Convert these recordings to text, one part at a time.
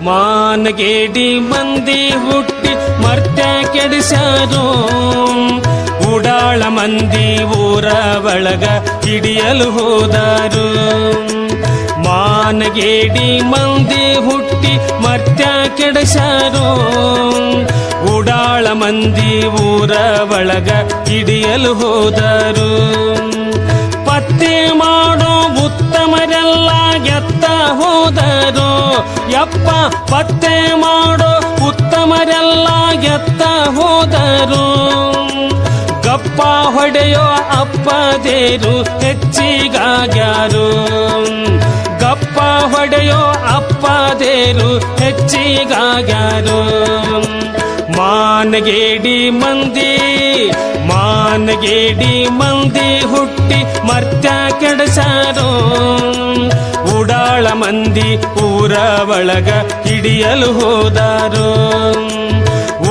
ಮಾನಗೇಡಿ ಮಂದಿ ಹುಟ್ಟಿ ಮರ್ತ್ಯ ಕೆಡಿಸ್ಯಾರೋ, ಉಡಾಳ ಮಂದಿ ಊರ ಒಳಗ ಹಿಡಿಯಲು ಹೋದರು. ಮಾನಗೇಡಿ ಮಂದಿ ಹುಟ್ಟಿ ಮರ್ತ್ಯ ಕೆಡಿಸ್ಯಾರೋ, ಉಡಾಳ ಮಂದಿ ಊರ ಒಳಗ ಹಿಡಿಯಲು ಹೋದರು. ಪತ್ತೆ ಮಾಡೋ ಉತ್ತಮರೆಲ್ಲ ಗೆತ್ತ ಹೋದರು. ಯಪ್ಪ ಪತ್ತೆ ಮಾಡೋ ಉತ್ತಮರೆಲ್ಲ ಗೆತ್ತ ಹೋದರು. ಗಪ್ಪ ಹೊಡೆಯೋ ಅಪ್ಪದೇರು ಹೆಚ್ಚಿಗಾಗ್ಯಾರು. ಗಪ್ಪ ಹೊಡೆಯೋ ಅಪ್ಪದೇರು ಹೆಚ್ಚಿಗಾಗ್ಯಾರು. ಮಾನಗೇಡಿ ಮಂದಿ ಹುಟ್ಟಿ ಮರ್ತ್ಯ ಕೆಡಿಸ್ಯಾರೋ, ಉಡಾಳ ಮಂದಿ ಊರ ಒಳಗ ಹಿಡಿಯಲು ಹೋದರು.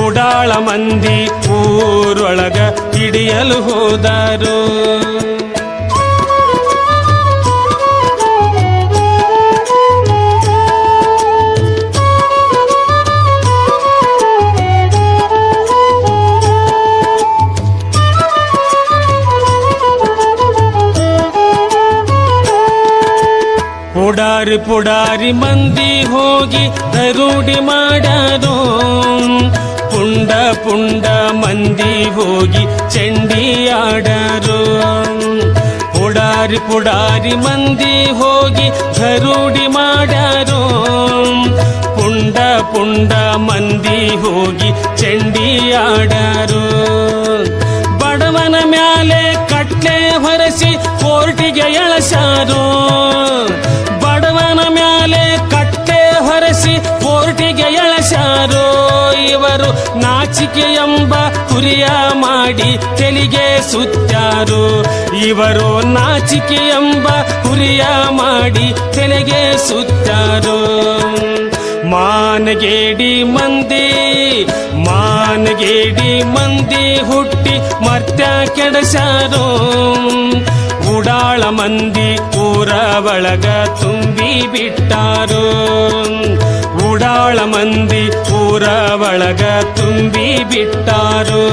ಉಡಾಳ ಮಂದಿ ಊರೊಳಗ ಹಿಡಿಯಲು ಹೋದರು. ಪುಡಾರಿ ಮಂದಿ ಹೋಗಿ ದರೋಡಿ ಮಾಡ್ಯಾರೋ, ಪುಂಡ ಮಂದಿ ಹೋಗಿ ಚಂಡಿ ಆಡಾರೋ. ಪುಡಾರಿ ಮಂದಿ ಹೋಗಿ ದರೋಡಿ ಮಾಡ್ಯಾರೋ, ಪುಂಡ ಮಂದಿ ಹೋಗಿ ಚಂಡಿ ಆಡಾರೋ. ಬಡವನ ಮ್ಯಾಲೆ ಕಟ್ಲೆ ಹೊರಸಿ ಕೋರ್ಟಿಗೆ ಎಳಸಾರೋ. ಬಡವನ ಮ್ಯಾಲೆ ಕಟ್ಟೆ ಹೊರಸಿ ಕೋರ್ಟಿಗೆ ಎಳಸಾರೋ. ಇವರು ನಾಚಿಕೆ ಎಂಬ ಕುರಿಯ ಮಾಡಿ ತೆಲಿಗೆ ಸುತ್ತಾರೋ. ಇವರು ನಾಚಿಕೆ ಎಂಬ ಕುರಿಯ ಮಾಡಿ ತೆಲಿಗೆ ಸುತ್ತಾರೋ. ಮಾನಗೇಡಿ ಮಂದಿ ಹುಟ್ಟಿ ಮರ್ತ್ಯ ಕೆಡಿಸ್ಯಾರೋ, ಉಡಾಳ ಮಂದಿ ಊರ ಒಳಗ ತುಂಬಿ ಬಿಟ್ಟಾರೋ. ಉಡಾಳ ಮಂದಿ ಊರ ಒಳಗ ತುಂಬಿ ಬಿಟ್ಟಾರೋ.